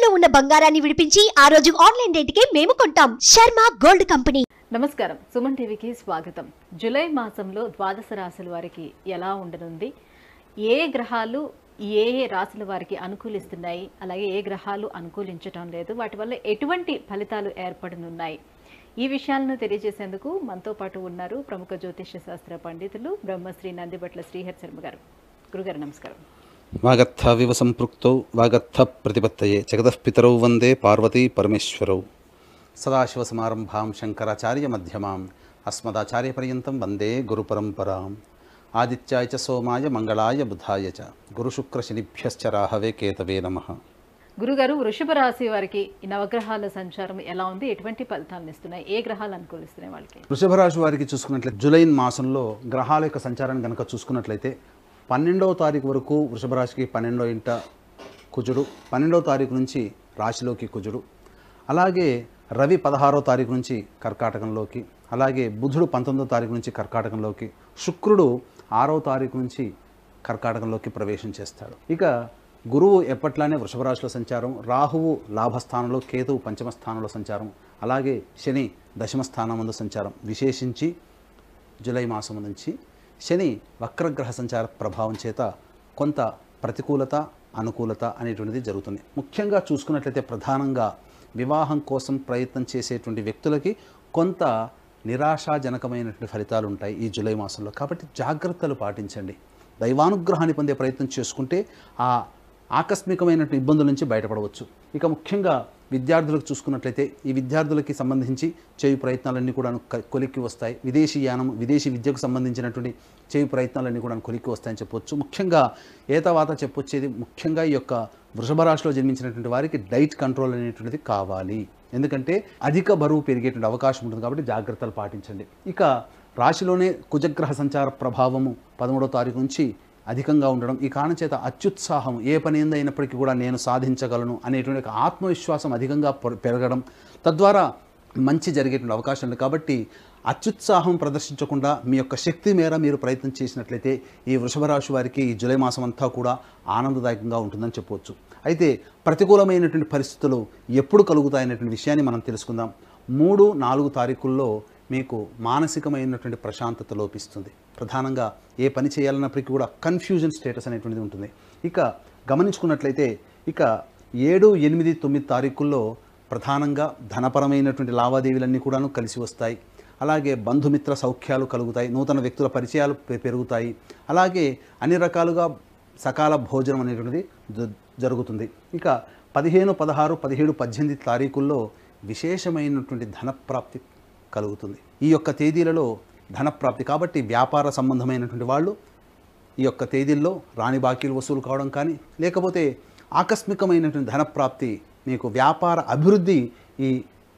తాకట్టులో ఉన్న బంగారాన్ని విడిపించి ఆ రోజు ఆన్లైన్ రేటుకే మేము కొంటాం. Sharma gold company. నమస్కారం, సుమన్ టీవీకి స్వాగతం. జూలై మాసంలో ద్వాదశ రాశుల వారికి ఎలా ఉండనుంది, ఏ గ్రహాలు ఏ రాశుల వారికి అనుకూలిస్తున్నాయి, అలాగే ఏ గ్రహాలు అనుకూలించటం లేదు, వాటి వల్ల ఎటువంటి ఫలితాలు ఏర్పడనున్నాయి, ఈ విషయాలను తెలియజేసేందుకు మనతో పాటు ఉన్నారు ప్రముఖ జ్యోతిష శాస్త్ర పండితులు బ్రహ్మశ్రీ నందిబట్ల శ్రీహరి శర్మ గారు. గురుగారు నమస్కారం. వాగర్థ వివ సంపృక్తౌ వాగర్థ ప్రతిపత్తయే జగతః పితరౌ వందే పార్వతీ పరమేశ్వరౌ. సదాశివసమారంభాం శంకరాచార్య మధ్యమాం అస్మదాచార్య పర్యంతం వందే గురుపరంపరాం. ఆదిత్యాయ చ సోమాయ మంగళాయ బుధాయ చ గురుశుక్రశనిభ్యశ్చ రాహవే కేతవే నమః. గురుగారు, వృషభ రాశి వారికి ఈ నవగ్రహాల సంచారం ఎలా ఉంది, ఎటువంటి ఫలితాలను ఇస్తున్నాయి, ఏ గ్రహాలు అనుకూలిస్తున్నాయి వాళ్ళకి? వృషభ రాశి వారికి చూసుకున్నట్లయితే జూలై మాసంలో గ్రహాల యొక్క సంచారాన్ని కనుక చూసుకున్నట్లయితే 12వ తారీఖు వరకు వృషభ రాశికి 12వ ఇంట కుజుడు, 12వ తారీఖు నుంచి రాశిలోకి కుజుడు, అలాగే రవి 16వ తారీఖు నుంచి కర్కాటకంలోకి, అలాగే బుధుడు 19వ తారీఖు నుంచి కర్కాటకంలోకి, శుక్రుడు 6వ తారీఖు నుంచి కర్కాటకంలోకి ప్రవేశం చేస్తాడు. ఇక గురువు ఎప్పట్లానే వృషభ రాశిలో సంచారం, రాహువు లాభస్థానంలో, కేతువు పంచమ స్థానంలో సంచారం, అలాగే శని దశమ స్థానం ముందు సంచారం. విశేషించి జూలై మాసం నుంచి శని వక్రగ్రహ సంచార ప్రభావం చేత కొంత ప్రతికూలత అనుకూలత అనేటువంటిది జరుగుతుంది. ముఖ్యంగా చూసుకున్నట్లయితే ప్రధానంగా వివాహం కోసం ప్రయత్నం చేసేటువంటి వ్యక్తులకి కొంత నిరాశాజనకమైనటువంటి ఫలితాలు ఉంటాయి ఈ జూలై మాసంలో. కాబట్టి జాగ్రత్తలు పాటించండి. దైవానుగ్రహాన్ని పొందే ప్రయత్నం చేసుకుంటే ఆ ఆకస్మికమైనటువంటి ఇబ్బందుల నుంచి బయటపడవచ్చు. ఇక ముఖ్యంగా విద్యార్థులకు చూసుకున్నట్లయితే ఈ విద్యార్థులకి సంబంధించి చేయు ప్రయత్నాలన్నీ కూడా కొలిక్కి వస్తాయి. విదేశీ యానం, విదేశీ విద్యకు సంబంధించినటువంటి చేయు ప్రయత్నాలన్నీ కూడా కొలిక్కి వస్తాయని చెప్పొచ్చు. ముఖ్యంగా ఏతవాత చెప్పొచ్చేది ముఖ్యంగా ఈ యొక్క వృషభ రాశిలో జన్మించినటువంటి వారికి డైట్ కంట్రోల్ అనేటువంటిది కావాలి. ఎందుకంటే అధిక బరువు పెరిగేటువంటి అవకాశం ఉంటుంది కాబట్టి జాగ్రత్తలు పాటించండి. ఇక రాశిలోనే కుజగ్రహ సంచార ప్రభావము 13వ తారీఖు నుంచి అధికంగా ఉండడం, ఈ కారణం చేత అత్యుత్సాహం, ఏ పని అయినప్పటికీ కూడా నేను సాధించగలను అనేటువంటి ఆత్మవిశ్వాసం అధికంగా పెరగడం, తద్వారా మంచి జరిగేటువంటి అవకాశం ఉంది. కాబట్టి అత్యుత్సాహం ప్రదర్శించకుండా మీ యొక్క శక్తి మేర మీరు ప్రయత్నం చేసినట్లయితే ఈ వృషభ రాశి వారికి ఈ జూలై మాసం అంతా కూడా ఆనందదాయకంగా ఉంటుందని చెప్పవచ్చు. అయితే ప్రతికూలమైనటువంటి పరిస్థితులు ఎప్పుడు కలుగుతాయనేటువంటి విషయాన్ని మనం తెలుసుకుందాం. 3, 4 తారీఖుల్లో మీకు మానసికమైనటువంటి ప్రశాంతత లోపిస్తుంది. ప్రధానంగా ఏ పని చేయాలన్నప్పటికీ కూడా కన్ఫ్యూజన్ స్టేటస్ అనేటువంటిది ఉంటుంది. ఇక గమనించుకున్నట్లయితే ఇక 7, 8, 9 తారీఖుల్లో ప్రధానంగా ధనపరమైనటువంటి లావాదేవీలన్నీ కూడాను కలిసి వస్తాయి. అలాగే బంధుమిత్ర సౌఖ్యాలు కలుగుతాయి, నూతన వ్యక్తుల పరిచయాలు పెరుగుతాయి, అలాగే అన్ని రకాలుగా సకాల భోజనం అనేటువంటిది జరుగుతుంది. ఇక 15, 16, 17, 18 తారీఖుల్లో విశేషమైనటువంటి ధనప్రాప్తి కలుగుతుంది. ఈ యొక్క తేదీలలో ధనప్రాప్తి కాబట్టి వ్యాపార సంబంధమైనటువంటి వాళ్ళు ఈ యొక్క తేదీల్లో రాని బాకీలు వసూలు కావడం కానీ, లేకపోతే ఆకస్మికమైనటువంటి ధనప్రాప్తి, మీకు వ్యాపార అభివృద్ధి ఈ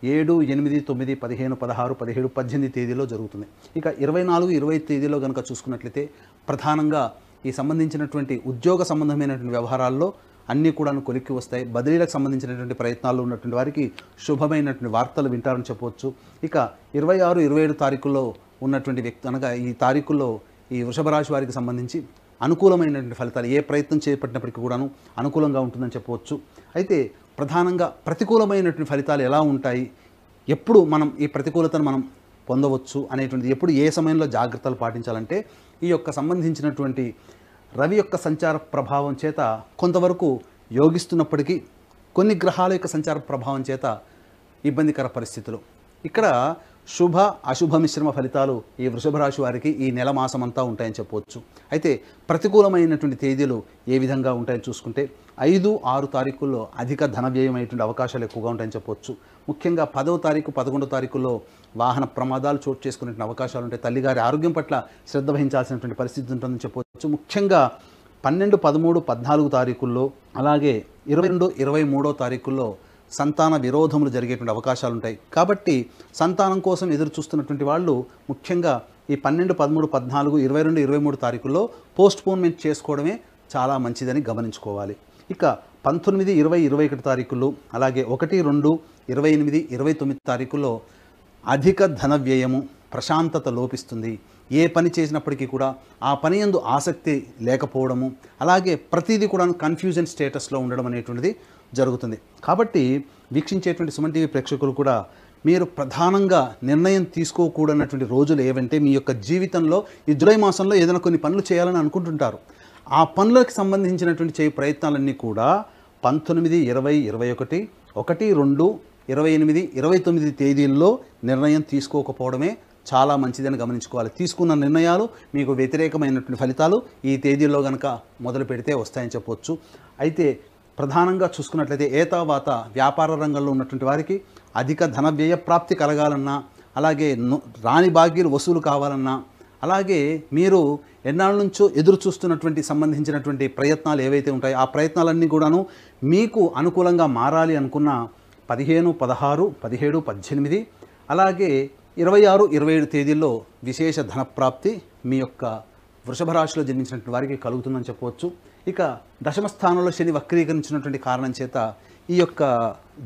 7, 8, 9, 15, 16, 17, 18 తేదీలో జరుగుతుంది. ఇక 24, 20 తేదీలో కనుక చూసుకున్నట్లయితే ప్రధానంగా ఈ సంబంధించినటువంటి ఉద్యోగ సంబంధమైనటువంటి వ్యవహారాల్లో అన్నీ కూడా కొలిక్కి వస్తాయి. బదిలీలకు సంబంధించినటువంటి ప్రయత్నాల్లో ఉన్నటువంటి వారికి శుభమైనటువంటి వార్తలు వింటారని చెప్పవచ్చు. ఇక 26, 27 తారీఖుల్లో ఉన్నటువంటి వ్యక్తి అనగా ఈ తారీఖుల్లో ఈ వృషభ రాశి వారికి సంబంధించి అనుకూలమైనటువంటి ఫలితాలు, ఏ ప్రయత్నం చేపట్టినప్పటికీ కూడాను అనుకూలంగా ఉంటుందని చెప్పవచ్చు. అయితే ప్రధానంగా ప్రతికూలమైనటువంటి ఫలితాలు ఎలా ఉంటాయి, ఎప్పుడు మనం ఈ ప్రతికూలతను మనం పొందవచ్చు అనేటువంటిది, ఎప్పుడు ఏ సమయంలో జాగ్రత్తలు పాటించాలంటే ఈ యొక్క సంబంధించినటువంటి రవి యొక్క సంచార ప్రభావం చేత కొంతవరకు యోగిస్తున్నప్పటికీ కొన్ని గ్రహాల యొక్క సంచార ప్రభావం చేత ఇబ్బందికర పరిస్థితులు. ఇక్కడ శుభ అశుభ మిశ్రమ ఫలితాలు ఈ వృషభ రాశి వారికి ఈ నెల మాసం అంతా ఉంటాయని చెప్పవచ్చు. అయితే ప్రతికూలమైనటువంటి తేదీలు ఏ విధంగా ఉంటాయని చూసుకుంటే 5, 6 తారీఖుల్లో అధిక ధన వ్యయమైనటువంటి అవకాశాలు ఎక్కువగా ఉంటాయని చెప్పవచ్చు. ముఖ్యంగా 10వ తారీఖు, 11వ తారీఖుల్లో వాహన ప్రమాదాలు చోటు చేసుకునే అవకాశాలు ఉంటాయి. తల్లిగారి ఆరోగ్యం పట్ల శ్రద్ధ వహించాల్సినటువంటి పరిస్థితి ఉంటుందని చెప్పవచ్చు. ముఖ్యంగా 12, 13, 14 తారీఖుల్లో, అలాగే 22, 23వ తారీఖుల్లో సంతాన విరోధములు జరిగేటువంటి అవకాశాలు ఉంటాయి. కాబట్టి సంతానం కోసం ఎదురు చూస్తున్నటువంటి వాళ్ళు ముఖ్యంగా ఈ 12, 13, 14, 22, 23 తారీఖుల్లో పోస్ట్పోన్మెంట్ చేసుకోవడమే చాలా మంచిదని గమనించుకోవాలి. ఇక 19, 20, 21 తారీఖుల్లో, అలాగే 1, 2, 28, 29 తారీఖుల్లో అధిక ధన వ్యయము, ప్రశాంతత లోపిస్తుంది. ఏ పని చేసినప్పటికీ కూడా ఆ పని యందు ఆసక్తి లేకపోవడము, అలాగే ప్రతిదీ కూడా కన్ఫ్యూజన్ స్టేటస్లో ఉండడం అనేటువంటిది జరుగుతుంది. కాబట్టి వీక్షించేటువంటి సుమన్ టీవీ ప్రేక్షకులు కూడా మీరు ప్రధానంగా నిర్ణయం తీసుకోకూడనటువంటి రోజులు ఏవంటే మీ యొక్క జీవితంలో ఈ జూలై మాసంలో ఏదైనా కొన్ని పనులు చేయాలని అనుకుంటుంటారు. ఆ పనులకు సంబంధించినటువంటి చేయ ప్రయత్నాలన్నీ కూడా 19, 20, 21, 1, 2, 28, 29 తేదీల్లో నిర్ణయం తీసుకోకపోవడమే చాలా మంచిదని గమనించుకోవాలి. తీసుకున్న నిర్ణయాలు మీకు వ్యతిరేకమైనటువంటి ఫలితాలు ఈ తేదీల్లో కనుక మొదలు పెడితే వస్తాయని చెప్పవచ్చు. అయితే ప్రధానంగా చూసుకున్నట్లయితే ఏతావాత వ్యాపార రంగంలో ఉన్నటువంటి వారికి అధిక ధన వ్యయ ప్రాప్తి కలగాలన్నా, అలాగే రాని బాకీలు వసూలు కావాలన్నా, అలాగే మీరు ఎన్నాళ్ళ నుంచో ఎదురు చూస్తున్నటువంటి సంబంధించినటువంటి ప్రయత్నాలు ఏవైతే ఉంటాయో ఆ ప్రయత్నాలన్నీ కూడాను మీకు అనుకూలంగా మారాలి అనుకున్న 15, 16, 17, 18 అలాగే 26, 27 తేదీల్లో విశేష ధనప్రాప్తి మీ యొక్క వృషభ రాశిలో జన్మించినటువంటి వారికి కలుగుతుందని చెప్పవచ్చు. ఇక దశమ స్థానంలో శని వక్రీకరించినటువంటి కారణం చేత ఈ యొక్క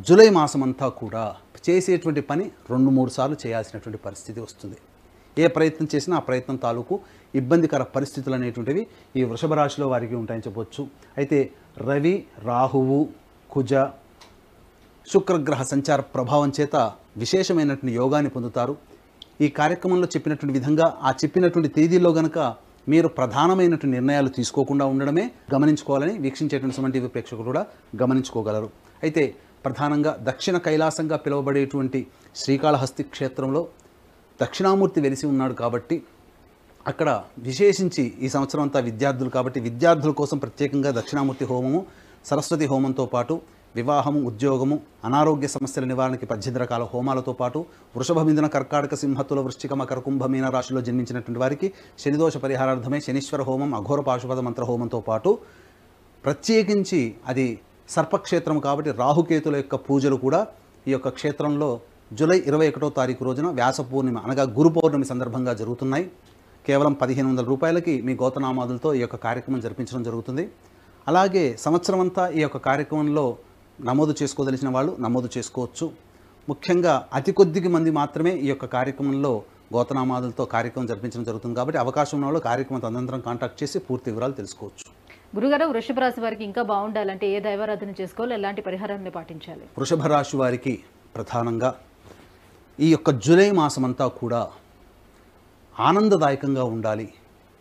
జూలై మాసం అంతా కూడా చేసేటువంటి పని 2-3 సార్లు చేయాల్సినటువంటి పరిస్థితి వస్తుంది. ఏ ప్రయత్నం చేసినా ఆ ప్రయత్నం తాలూకు ఇబ్బందికర పరిస్థితులు అనేటువంటివి ఈ వృషభ రాశిలో వారికి ఉంటాయని చెప్పవచ్చు. అయితే రవి, రాహువు, కుజ, శుక్రగ్రహ సంచార ప్రభావం చేత విశేషమైనటువంటి యోగాన్ని పొందుతారు. ఈ కార్యక్రమంలో చెప్పినటువంటి విధంగా ఆ చెప్పినటువంటి తేదీల్లో గనక మీరు ప్రధానమైనటువంటి నిర్ణయాలు తీసుకోకుండా ఉండడమే గమనించుకోవాలని వీక్షించేటువంటి సుమన్ టీవీ ప్రేక్షకులు కూడా గమనించుకోగలరు. అయితే ప్రధానంగా దక్షిణ కైలాసంగా పిలువబడేటువంటి శ్రీకాళహస్తి క్షేత్రంలో దక్షిణామూర్తి వెలిసి ఉన్నాడు కాబట్టి అక్కడ విశేషించి ఈ సంవత్సరం అంతా విద్యార్థులు కాబట్టి విద్యార్థుల కోసం ప్రత్యేకంగా దక్షిణామూర్తి హోమము, సరస్వతి హోమంతో పాటు వివాహము, ఉద్యోగము, అనారోగ్య సమస్యల నివారణకి 18 రకాల హోమాలతో పాటు వృషభ, మిథున, కర్కాటక, సింహతుల, వృశ్చిక, మకర, కుంభ, మీన రాశిలో జన్మించినటువంటి వారికి శనిదోష పరిహారార్థమై శనీశ్వర హోమం, అఘోర పాశుపద మంత్ర హోమంతో పాటు ప్రత్యేకించి అది సర్పక్షేత్రం కాబట్టి రాహుకేతుల యొక్క పూజలు కూడా ఈ యొక్క క్షేత్రంలో జూలై 21వ తారీఖు రోజున వ్యాస పూర్ణిమ అనగా గురు పౌర్ణమి సందర్భంగా జరుగుతున్నాయి. కేవలం 1500 రూపాయలకి మీ గోతనామాదులతో ఈ యొక్క కార్యక్రమం జరిపించడం జరుగుతుంది. అలాగే సంవత్సరం అంతా ఈ యొక్క కార్యక్రమంలో నమోదు చేసుకోదలిచిన వాళ్ళు నమోదు చేసుకోవచ్చు. ముఖ్యంగా అతి కొద్దిగా మంది మాత్రమే ఈ యొక్క కార్యక్రమంలో గోతనామాదులతో కార్యక్రమం జరిపించడం జరుగుతుంది కాబట్టి అవకాశం ఉన్న వాళ్ళు కార్యక్రమం తదనంతరం కాంటాక్ట్ చేసి పూర్తి వివరాలు తెలుసుకోవచ్చు. గురుగారు, వృషభ రాశి వారికి ఇంకా బాగుండాలంటే ఏ దైవారాధన చేసుకోవాలి, ఎలాంటి పరిహారాన్ని పాటించాలి? వృషభ రాశి వారికి ప్రధానంగా ఈ యొక్క జూలై మాసమంతా కూడా ఆనందదాయకంగా ఉండాలి.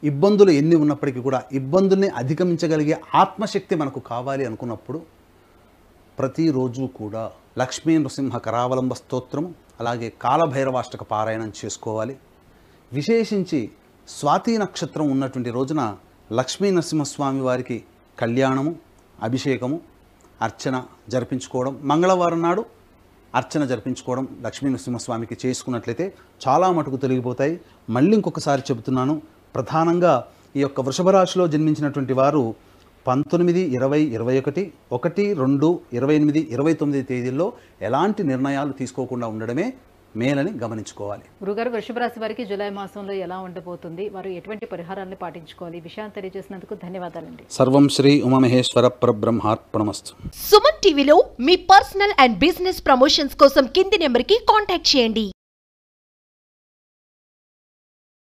ఇబ్బందులు ఎన్ని ఉన్నప్పటికీ కూడా ఇబ్బందుల్ని అధిగమించగలిగే ఆత్మశక్తి మనకు కావాలి అనుకున్నప్పుడు ప్రతిరోజు కూడా లక్ష్మీ నృసింహ కరావలంబ స్తోత్రము అలాగే కాలభైరవాష్టక పారాయణం చేసుకోవాలి. విశేషించి స్వాతి నక్షత్రం ఉన్నటువంటి రోజున లక్ష్మీ నరసింహస్వామి వారికి కళ్యాణము, అభిషేకము, అర్చన జరిపించుకోవడం, మంగళవారం నాడు అర్చన జరిపించుకోవడం లక్ష్మీ నరసింహస్వామికి చేసుకున్నట్లయితే చాలా మటుకు తొలగిపోతాయి. మళ్ళీ ఇంకొకసారి చెబుతున్నాను, ప్రధానంగా ఈ యొక్క వృషభ రాశిలో జన్మించినటువంటి వారు 19, 20, 21, 1, 2, 28, 29 తేదీల్లో ఎలాంటి నిర్ణయాలు తీసుకోకుండా ఉండడమే మేలని గమనించుకోవాలి. గురుగారు, వృషభ రాశి వారికి జూలై మాసంలో ఎలా ఉండబోతుంది, వారు ఎటువంటి పరిహారాన్ని పాటించుకోవాలి, విషయాన్ని తెలియజేసినందుకు ధన్యవాదాలండి. సర్వం శ్రీ ఉమామహేశ్వర పరబ్రహ్మార్పణమస్తు. సుమన్ టీవీలో మీ పర్సనల్ అండ్ బిజినెస్ ప్రమోషన్స్ కోసం కింది నెంబర్కి కాంటాక్ట్ చేయండి.